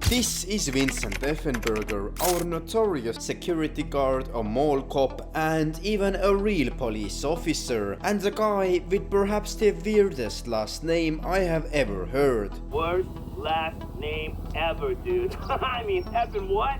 This is Vincent Effenburger, our notorious security guard, a mall cop, and even a real police officer, and the guy with perhaps the weirdest last name I have ever heard. Worst last name ever, dude. I mean, Evan what?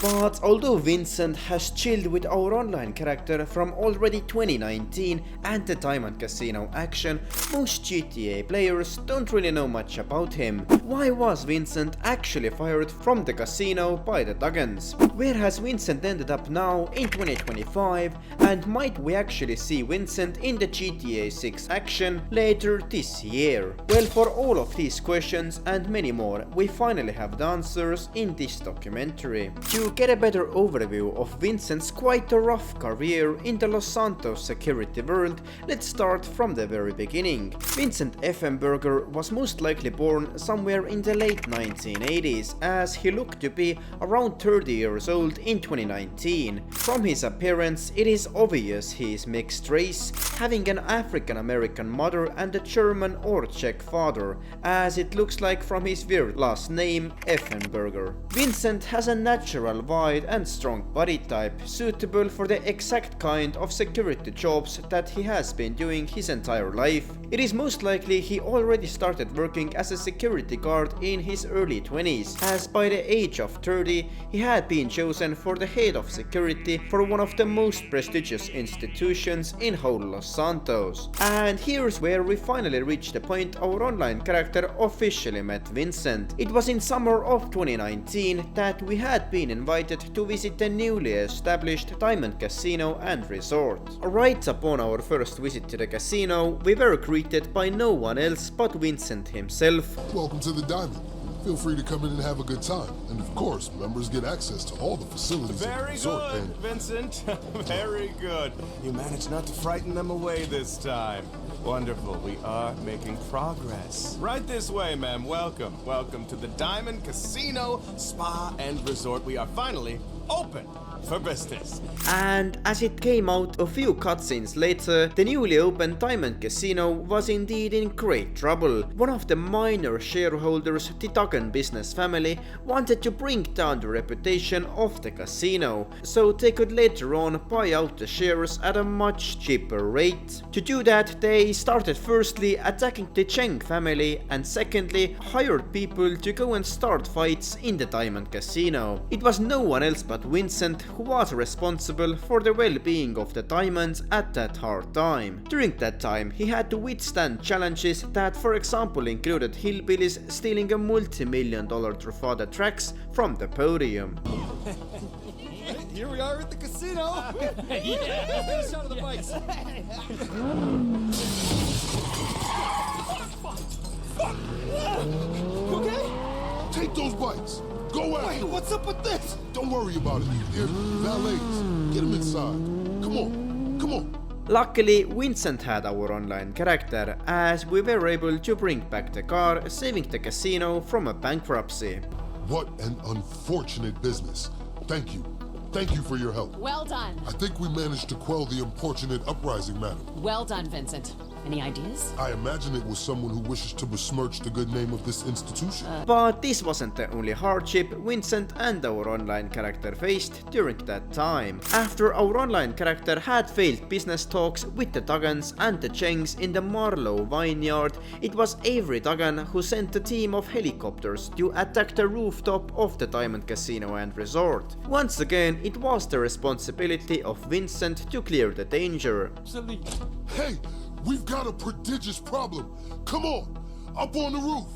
But although Vincent has chilled with our online character from already 2019 and the Diamond Casino action, most GTA players don't really know much about him. Why was Vincent actually fired from the casino by the Duggans? Where has Vincent ended up now in 2025, and might we actually see Vincent in the GTA 6 action later this year? Well, for all of these questions and many more, we finally have the answers in this documentary. To get a better overview of Vincent's quite a rough career in the Los Santos security world, let's start from the very beginning. Vincent Effenburger was most likely born somewhere in the late 1980s, as he looked to be around 30 years old in 2019. From his appearance, it is obvious he is mixed race, having an African American mother and a German or Czech father, as it looks like from his weird last name, Effenburger. Vincent has a natural wide and strong body type, suitable for the exact kind of security jobs that he has been doing his entire life. It is most likely he already started working as a security guard in his early 20s, as by the age of 30 he had been chosen for the head of security for one of the most prestigious institutions in whole Los Santos. And here's where we finally reach the point our online character officially met Vincent. It was in summer of 2019 that we had been invited to visit the newly established Diamond Casino and Resort. Right upon our first visit to the casino, we were greeted by no one else but Vincent himself. Welcome to the Diamond. Feel free to come in and have a good time. And of course, members get access to all the facilities at the Very resort. good, Vincent. Very good. You managed not to frighten them away this time. Wonderful. We are making progress. Right this way, ma'am. Welcome. Welcome to the Diamond Casino, Spa, and Resort. We are finally open for business. And as it came out a few cutscenes later, the newly opened Diamond Casino was indeed in great trouble. One of the minor shareholders, the Duggan business family, wanted to bring down the reputation of the casino, so they could later on buy out the shares at a much cheaper rate. To do that, they started firstly attacking the Cheng family, and secondly hired people to go and start fights in the Diamond Casino. It was no one else but Vincent who was responsible for the well-being of the diamonds at that hard time. During that time, he had to withstand challenges that, for example, included hillbillies stealing a multi-million-dollar Trafada tracks from the podium. Here we are at the casino. Yeah, let's get a shot of the bikes. Okay? Take those bikes. Go after them. What's up with this? Don't worry about it. They're valets. Get them inside. Come on. Come on. Luckily, Vincent had our online character, as we were able to bring back the car, saving the casino from a bankruptcy. What an unfortunate business. Thank you. Thank you for your help. Well done. I think we managed to quell the unfortunate uprising, madam. Well done, Vincent. Any ideas? I imagine it was someone who wishes to besmirch the good name of this institution. But this wasn't the only hardship Vincent and our online character faced during that time. After our online character had failed business talks with the Duggans and the Chengs in the Marlowe vineyard, it was Avery Duggan who sent a team of helicopters to attack the rooftop of the Diamond Casino and Resort. Once again, it was the responsibility of Vincent to clear the danger. Hey! We've got a prodigious problem. Come on, up on the roof.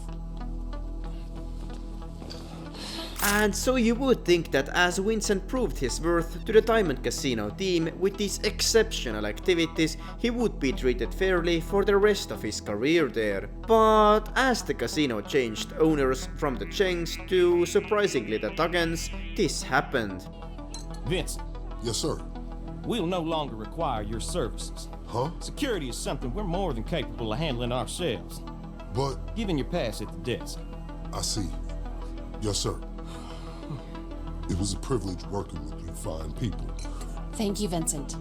And so you would think that as Vincent proved his worth to the Diamond Casino team with these exceptional activities, he would be treated fairly for the rest of his career there. But as the casino changed owners from the Chengs to, surprisingly, the Duggans, this happened. Vince, Yes, sir. we'll no longer require your services. Huh? Security is something we're more than capable of handling ourselves. But Given your pass at the desk. I see. Yes, sir. It was a privilege working with you fine people. Thank you, Vincent.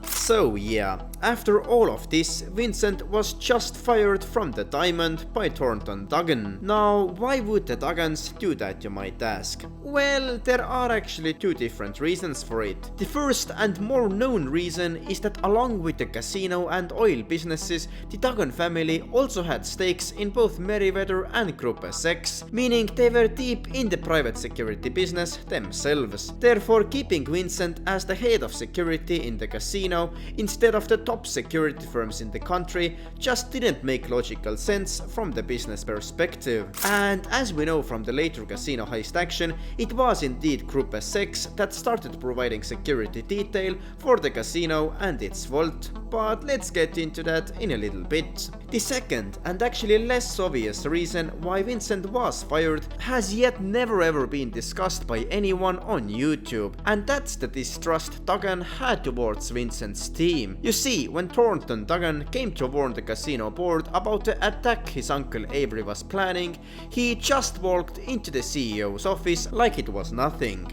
So yeah, after all of this, Vincent was just fired from the Diamond by Thornton Duggan. Now, why would the Duggans do that, you might ask? Well, there are actually two different reasons for it. The first and more known reason is that along with the casino and oil businesses, the Duggan family also had stakes in both Merryweather and Group SX, meaning they were deep in the private security business themselves. Therefore, keeping Vincent as the head of security in the casino instead of the top security firms in the country just didn't make logical sense from the business perspective. And as we know from the later casino heist action, it was indeed Group SX that started providing security detail for the casino and its vault, but let's get into that in a little bit. The second and actually less obvious reason why Vincent was fired has yet never ever been discussed by anyone on YouTube, and that's the distrust Duggan had towards Vincent's team. You see, when Thornton Duggan came to warn the casino board about the attack his uncle Avery was planning, he just walked into the CEO's office like it was nothing.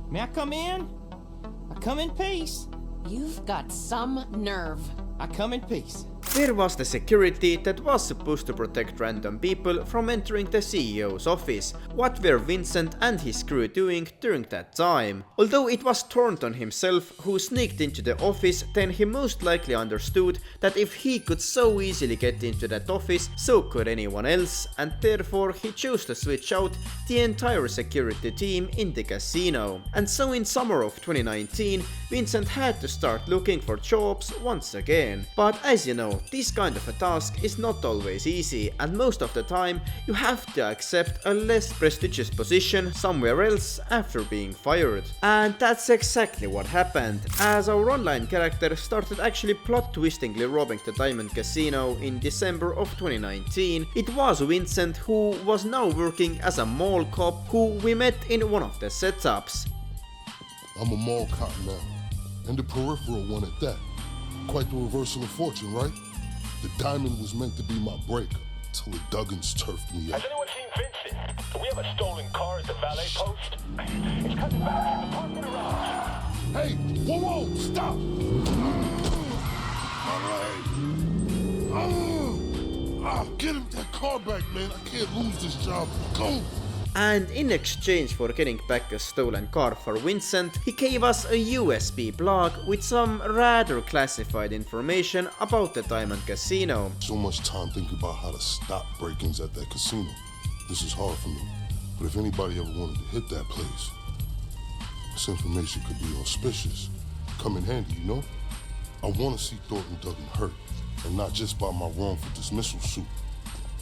May I come in? I come in peace. You've got some nerve. I come in peace. There was the security that was supposed to protect random people from entering the CEO's office. What were Vincent and his crew doing during that time? Although it was Thornton himself who sneaked into the office, then he most likely understood that if he could so easily get into that office, so could anyone else, and therefore he chose to switch out the entire security team in the casino. And so in summer of 2019, Vincent had to start looking for jobs once again. But as you know, this kind of a task is not always easy, and most of the time you have to accept a less prestigious position somewhere else after being fired. And that's exactly what happened, as our online character started actually plot twistingly robbing the Diamond Casino in December of 2019. It was Vincent who was now working as a mall cop who we met in one of the setups. I'm a mall cop now, and the peripheral one at that. Quite the reversal of fortune, right? The Diamond was meant to be my break, till the Duggans turfed me out. Has anyone seen Vincent? Do we have a stolen car at the valet post? It's coming back in the parking garage. Hey, whoa, stop! My leg. Get him that car back, man. I can't lose this job. Go! And in exchange for getting back a stolen car for Vincent, he gave us a USB blog with some rather classified information about the Diamond Casino. So much time thinking about how to stop break-ins at that casino. This is hard for me, but if anybody ever wanted to hit that place, this information could be auspicious. Come in handy, you know? I want to see Thornton Duggan hurt, and not just by my wrongful dismissal suit.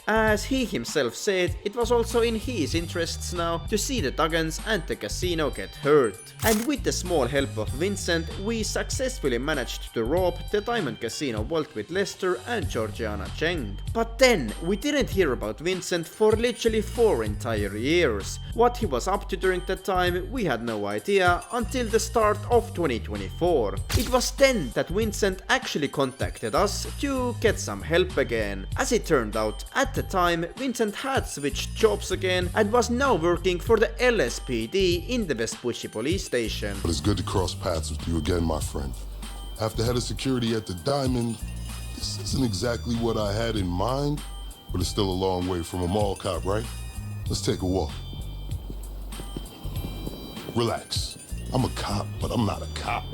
As he himself said, it was also in his interests now to see the Duggans and the casino get hurt. And with the small help of Vincent, we successfully managed to rob the Diamond Casino vault with Lester and Georgiana Cheng. But then, we didn't hear about Vincent for literally 4 entire years. What he was up to during that time, we had no idea until the start of 2024. It was then that Vincent actually contacted us to get some help again. As it turned out, at the time, Vincent had switched jobs again and was now working for the LSPD in the Vespucci police station. But it's good to cross paths with you again, my friend. After head of security at the Diamond, this isn't exactly what I had in mind, but it's still a long way from a mall cop, right? Let's take a walk. Relax. I'm a cop, but I'm not a cop.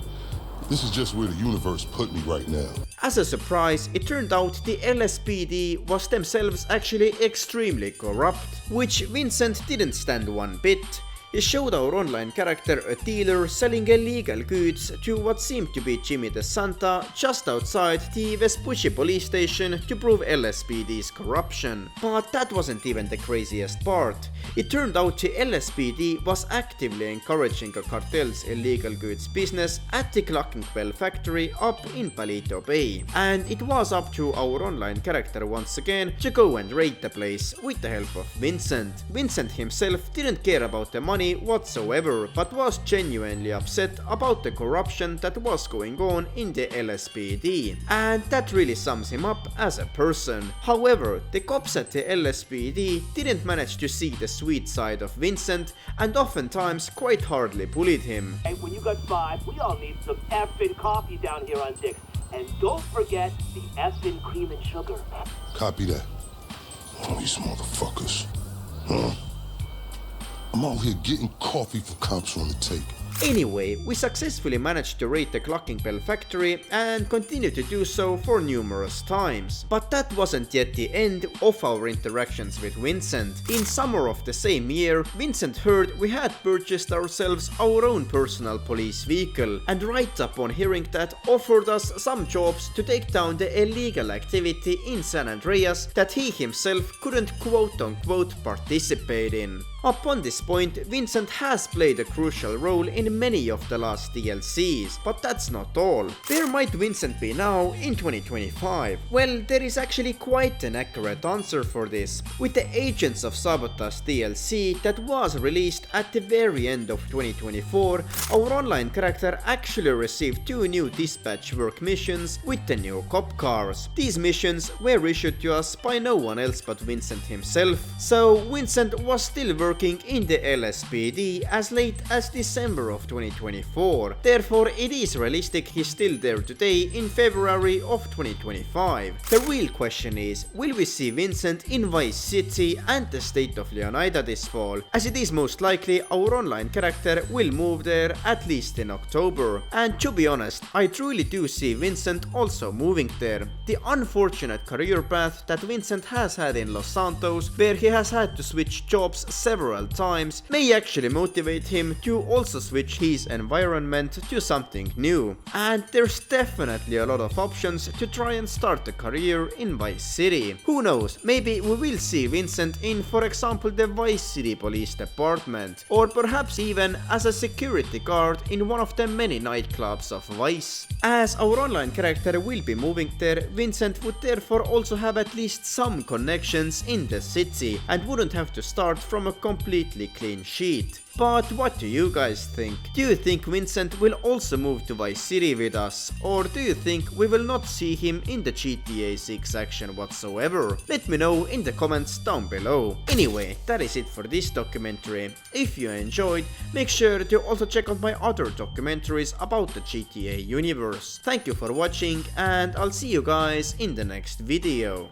This is just where the universe put me right now. As a surprise, it turned out the LSPD was themselves actually extremely corrupt, which Vincent didn't stand one bit. He showed our online character a dealer selling illegal goods to what seemed to be Jimmy the Santa just outside the Vespucci police station to prove LSPD's corruption. But that wasn't even the craziest part. It turned out the LSPD was actively encouraging a cartel's illegal goods business at the Clockenquell factory up in Palito Bay. And it was up to our online character once again to go and raid the place with the help of Vincent. Vincent himself didn't care about the money money whatsoever, but was genuinely upset about the corruption that was going on in the LSPD. And that really sums him up as a person. However, the cops at the LSPD didn't manage to see the sweet side of Vincent and oftentimes quite hardly bullied him. Hey, when you got 5, we all need some effing coffee down here on Dick's. And don't forget the effing cream and sugar. Copy that. All these motherfuckers. Huh? I'm out here getting coffee for cops on the take. Anyway, we successfully managed to raid the Clocking Bell factory and continue to do so for numerous times. But that wasn't yet the end of our interactions with Vincent. In summer of the same year, Vincent heard we had purchased ourselves our own personal police vehicle, and right upon hearing that offered us some jobs to take down the illegal activity in San Andreas that he himself couldn't quote-unquote participate in. Upon this point, Vincent has played a crucial role in many of the last DLCs, but that's not all. Where might Vincent be now in 2025? Well, there is actually quite an accurate answer for this. With the Agents of Sabotage DLC that was released at the very end of 2024, our online character actually received 2 new dispatch work missions with the new cop cars. These missions were issued to us by no one else but Vincent himself, so Vincent was still working in the LSPD as late as December of 2024. Therefore, it is realistic he's still there today in February of 2025. The real question is, will we see Vincent in Vice City and the state of Leonida this fall, as it is most likely our online character will move there at least in October. And to be honest, I truly do see Vincent also moving there. The unfortunate career path that Vincent has had in Los Santos, where he has had to switch jobs several times, may actually motivate him to also switch his environment to something new. And there's definitely a lot of options to try and start a career in Vice City. Who knows, maybe we will see Vincent in, for example, the Vice City Police Department, or perhaps even as a security guard in one of the many nightclubs of Vice. As our online character will be moving there, Vincent would therefore also have at least some connections in the city and wouldn't have to start from a completely clean sheet. But what do you guys think? Do you think Vincent will also move to Vice City with us? Or do you think we will not see him in the GTA 6 action whatsoever? Let me know in the comments down below. Anyway, that is it for this documentary. If you enjoyed, make sure to also check out my other documentaries about the GTA universe. Thank you for watching, and I'll see you guys in the next video.